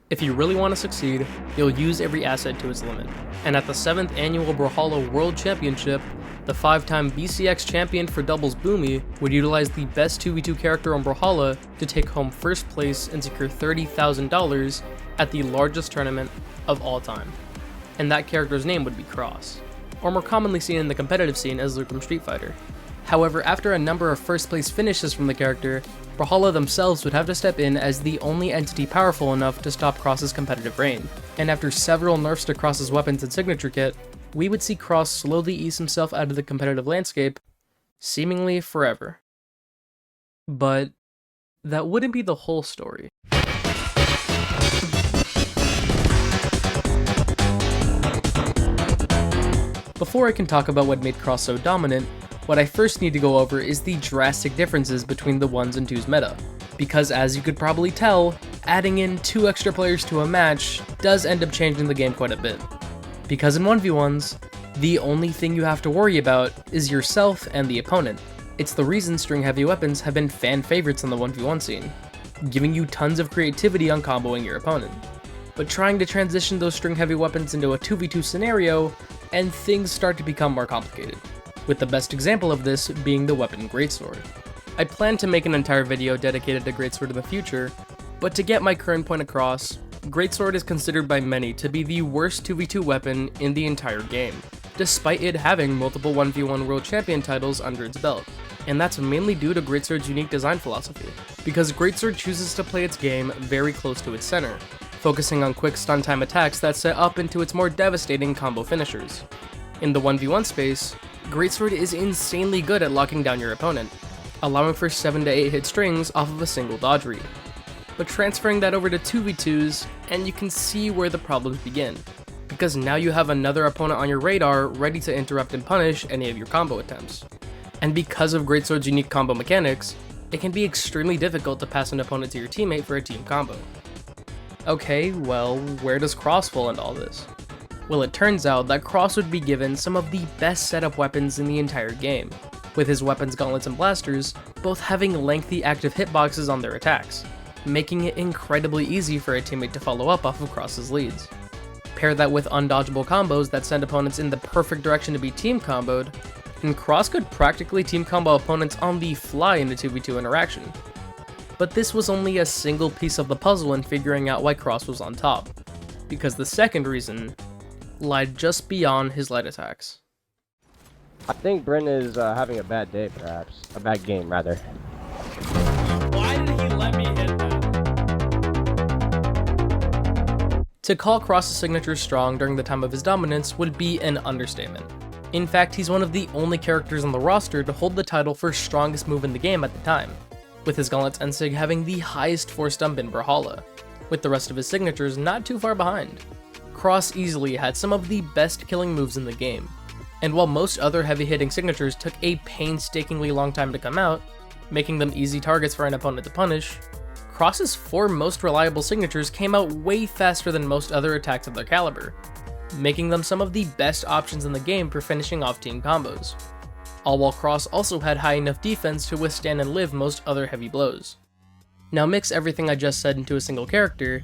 If you really want to succeed, you'll use every asset to its limit. And at the 7th annual Brawlhalla World Championship, the 5-time BCX champion for doubles Boomy would utilize the best 2v2 character on Brawlhalla to take home first place and secure $30,000 at the largest tournament of all time. And that character's name would be Cross, or more commonly seen in the competitive scene as Luke from Street Fighter. However, after a number of first place finishes from the character, Brawlhalla themselves would have to step in as the only entity powerful enough to stop Cross's competitive reign. And after several nerfs to Cross's weapons and signature kit, we would see Cross slowly ease himself out of the competitive landscape, seemingly forever. But that wouldn't be the whole story. Before I can talk about what made Cross so dominant, what I first need to go over is the drastic differences between the 1s and 2s meta. Because as you could probably tell, adding in 2 extra players to a match does end up changing the game quite a bit. Because in 1v1s, the only thing you have to worry about is yourself and the opponent. It's the reason string heavy weapons have been fan favorites in the 1v1 scene, giving you tons of creativity on comboing your opponent. But trying to transition those string heavy weapons into a 2v2 scenario, and things start to become more complicated, with the best example of this being the weapon Greatsword. I plan to make an entire video dedicated to Greatsword in the future, but to get my current point across, Greatsword is considered by many to be the worst 2v2 weapon in the entire game, despite it having multiple 1v1 world champion titles under its belt. And that's mainly due to Greatsword's unique design philosophy, because Greatsword chooses to play its game very close to its center, focusing on quick stun time attacks that set up into its more devastating combo finishers. In the 1v1 space, Greatsword is insanely good at locking down your opponent, allowing for 7 to 8 hit strings off of a single dodge read. But transferring that over to 2v2s, and you can see where the problems begin, because now you have another opponent on your radar ready to interrupt and punish any of your combo attempts. And because of Greatsword's unique combo mechanics, it can be extremely difficult to pass an opponent to your teammate for a team combo. Okay, well, where does Cross fall in all this? Well, it turns out that Cross would be given some of the best setup weapons in the entire game, with his weapons, gauntlets, and blasters both having lengthy active hitboxes on their attacks, making it incredibly easy for a teammate to follow up off of Cross's leads. Pair that with undodgeable combos that send opponents in the perfect direction to be team comboed, and Cross could practically team combo opponents on the fly in a 2v2 interaction. But this was only a single piece of the puzzle in figuring out why Cross was on top, because the second reason lied just beyond his light attacks. I think Bryn is having a bad day, perhaps. A bad game, rather. Why did he let me hit that? To call Cross's signature strong during the time of his dominance would be an understatement. In fact, he's one of the only characters on the roster to hold the title for strongest move in the game at the time, with his gauntlets and sig having the highest force dump in Brawlhalla, with the rest of his signatures not too far behind. Cross easily had some of the best killing moves in the game, and while most other heavy-hitting signatures took a painstakingly long time to come out, making them easy targets for an opponent to punish, Cross's 4 most reliable signatures came out way faster than most other attacks of their caliber, making them some of the best options in the game for finishing off team combos, all while Cross also had high enough defense to withstand and live most other heavy blows. Now mix everything I just said into a single character,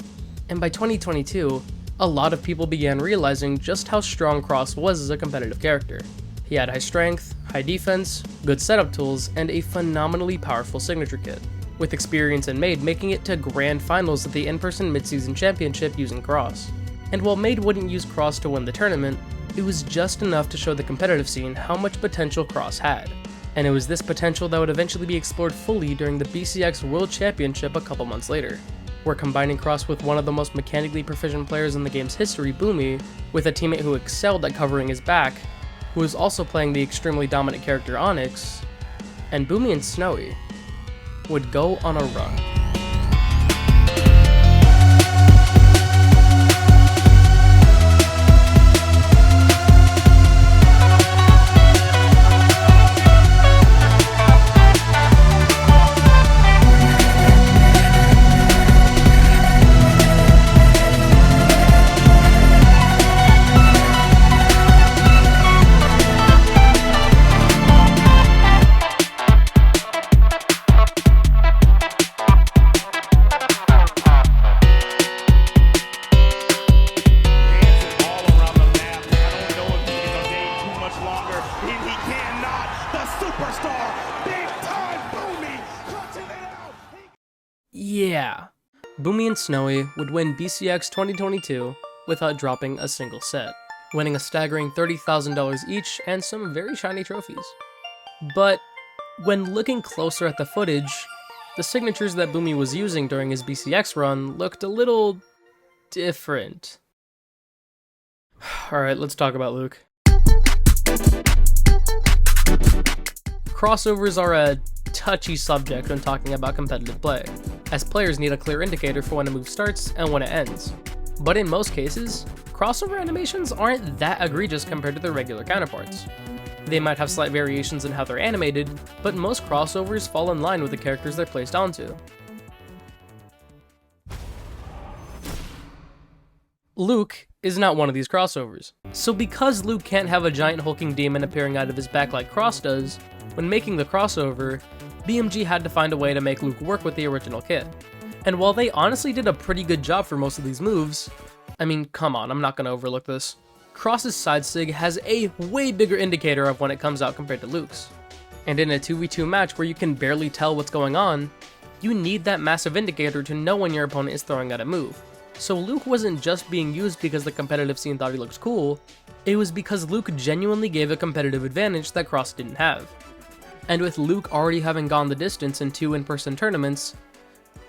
and by 2022, a lot of people began realizing just how strong Cross was as a competitive character. He had high strength, high defense, good setup tools, and a phenomenally powerful signature kit, with experience in Made making it to grand finals at the in-person mid-season championship using Cross. And while Made wouldn't use Cross to win the tournament, it was just enough to show the competitive scene how much potential Cross had. And it was this potential that would eventually be explored fully during the BCX World Championship a couple months later, where combining Cross with one of the most mechanically proficient players in the game's history, Boomy, with a teammate who excelled at covering his back, who was also playing the extremely dominant character Onyx, and Boomy and Snowy would go on a run. Boomy and Snowy would win BCX 2022 without dropping a single set, winning a staggering $30,000 each and some very shiny trophies. But when looking closer at the footage, the signatures that Boomy was using during his BCX run looked a little different. Alright, let's talk about Luke. Crossovers are a touchy subject when talking about competitive play, as players need a clear indicator for when a move starts and when it ends. But in most cases, crossover animations aren't that egregious compared to their regular counterparts. They might have slight variations in how they're animated, but most crossovers fall in line with the characters they're placed onto. Luke is not one of these crossovers. So because Luke can't have a giant hulking demon appearing out of his back like Cross does, when making the crossover, BMG had to find a way to make Luke work with the original kit. And while they honestly did a pretty good job for most of these moves, I mean, come on, I'm not gonna overlook this. Cross's side sig has a way bigger indicator of when it comes out compared to Luke's. And in a 2v2 match where you can barely tell what's going on, you need that massive indicator to know when your opponent is throwing out a move. So Luke wasn't just being used because the competitive scene thought he looked cool, it was because Luke genuinely gave a competitive advantage that Cross didn't have. And with Luke already having gone the distance in 2 in-person tournaments,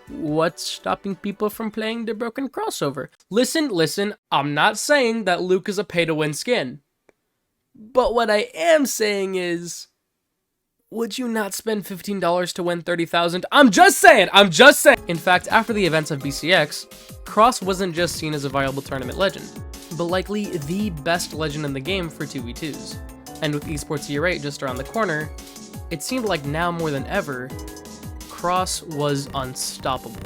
what's stopping people from playing the broken crossover? Listen, I'm not saying that Luke is a pay-to-win skin. But what I am saying is, would you not spend $15 to win $30,000? I'm just saying! In fact, after the events of BCX, Cross wasn't just seen as a viable tournament legend, but likely the best legend in the game for 2v2s. And with esports year 8 just around the corner, it seemed like now more than ever, Cross was unstoppable.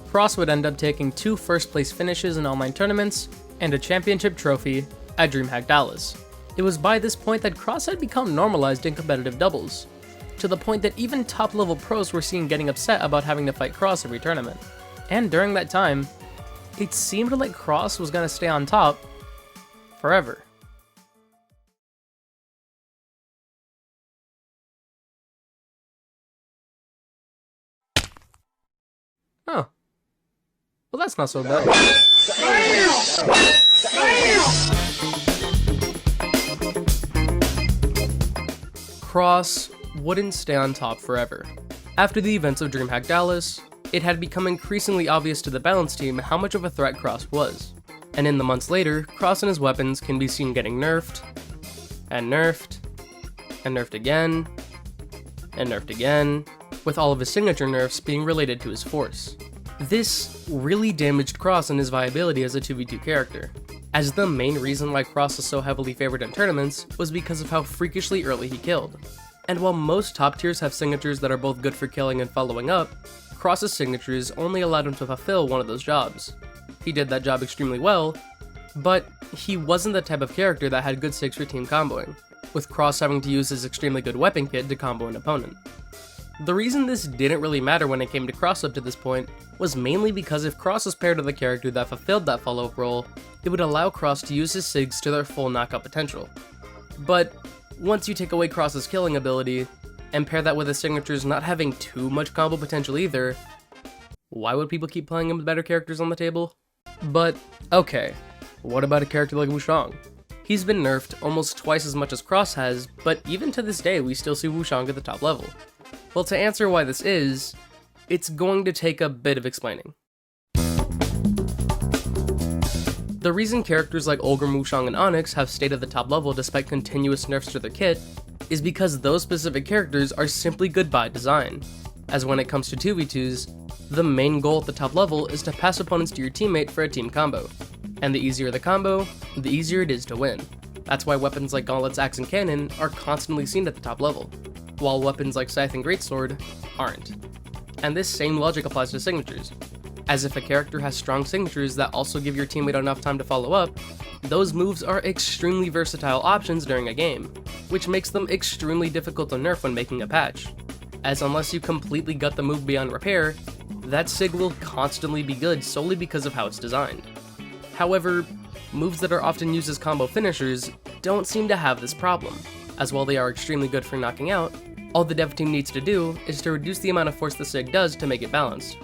Cross would end up taking 2 first-place finishes in online tournaments and a championship trophy at DreamHack Dallas. It was by this point that Cross had become normalized in competitive doubles, to the point that even top-level pros were seen getting upset about having to fight Cross every tournament. And during that time, it seemed like Cross was going to stay on top forever. Oh. Well, that's not so bad. Cross wouldn't stay on top forever. After the events of DreamHack Dallas, it had become increasingly obvious to the balance team how much of a threat Cross was. And in the months later, Cross and his weapons can be seen getting nerfed, and nerfed, and nerfed again, and nerfed again, with all of his signature nerfs being related to his force. This really damaged Cross and his viability as a 2v2 character, as the main reason why Cross is so heavily favored in tournaments was because of how freakishly early he killed. And while most top tiers have signatures that are both good for killing and following up, Cross's signatures only allowed him to fulfill one of those jobs. He did that job extremely well, but he wasn't the type of character that had good sigs for team comboing, with Cross having to use his extremely good weapon kit to combo an opponent. The reason this didn't really matter when it came to Cross up to this point was mainly because if Cross was paired with a character that fulfilled that follow-up role, it would allow Cross to use his sigs to their full knockout potential. But once you take away Cross's killing ability, and pair that with his signatures not having too much combo potential either, why would people keep playing him with better characters on the table? But, okay, what about a character like Wushang? He's been nerfed almost twice as much as Cross has, but even to this day we still see Wushang at the top level. Well, to answer why this is, it's going to take a bit of explaining. The reason characters like Olgrim, Wushang, and Onyx have stayed at the top level despite continuous nerfs to their kit is because those specific characters are simply good by design, as when it comes to 2v2s, the main goal at the top level is to pass opponents to your teammate for a team combo, and the easier the combo, the easier it is to win. That's why weapons like Gauntlets, Axe, and Cannon are constantly seen at the top level, while weapons like Scythe and Greatsword aren't. And this same logic applies to signatures. as if a character has strong signatures that also give your teammate enough time to follow up, those moves are extremely versatile options during a game, which makes them extremely difficult to nerf when making a patch, as unless you completely gut the move beyond repair, that sig will constantly be good solely because of how it's designed. However, moves that are often used as combo finishers don't seem to have this problem, as while they are extremely good for knocking out, all the dev team needs to do is to reduce the amount of force the sig does to make it balanced.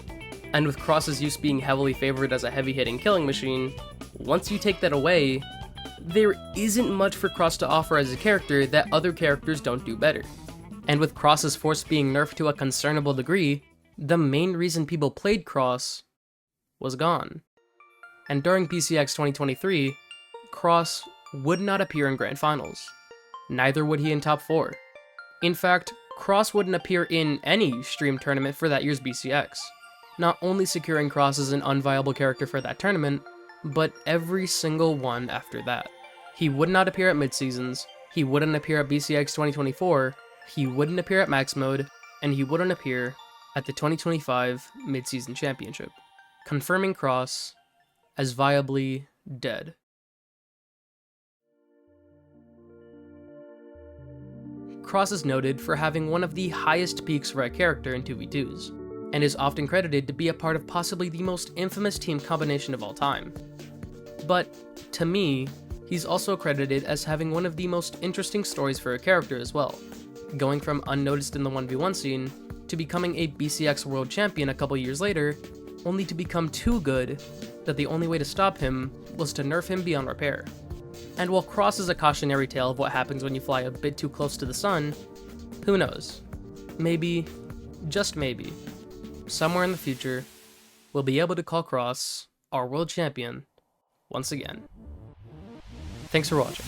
And with Cross's use being heavily favored as a heavy-hitting killing machine, once you take that away, there isn't much for Cross to offer as a character that other characters don't do better. And with Cross's force being nerfed to a concernable degree, the main reason people played Cross was gone. And during PCX 2023, Cross would not appear in Grand Finals. Neither would he in Top 4. In fact, Cross wouldn't appear in any stream tournament for that year's BCX. Not only securing Cross as an unviable character for that tournament, but every single one after that. He would not appear at mid-seasons, he wouldn't appear at BCX 2024, he wouldn't appear at Max Mode, and he wouldn't appear at the 2025 Mid-Season Championship, confirming Cross as viably dead. Cross is noted for having one of the highest peaks for a character in 2v2s, and is often credited to be a part of possibly the most infamous team combination of all time. But, to me, he's also credited as having one of the most interesting stories for a character as well, going from unnoticed in the 1v1 scene to becoming a BCX World Champion a couple years later, only to become too good that the only way to stop him was to nerf him beyond repair. And while Cross is a cautionary tale of what happens when you fly a bit too close to the sun, who knows? Maybe, just maybe, somewhere in the future, we'll be able to call Cross our world champion once again. Thanks for watching.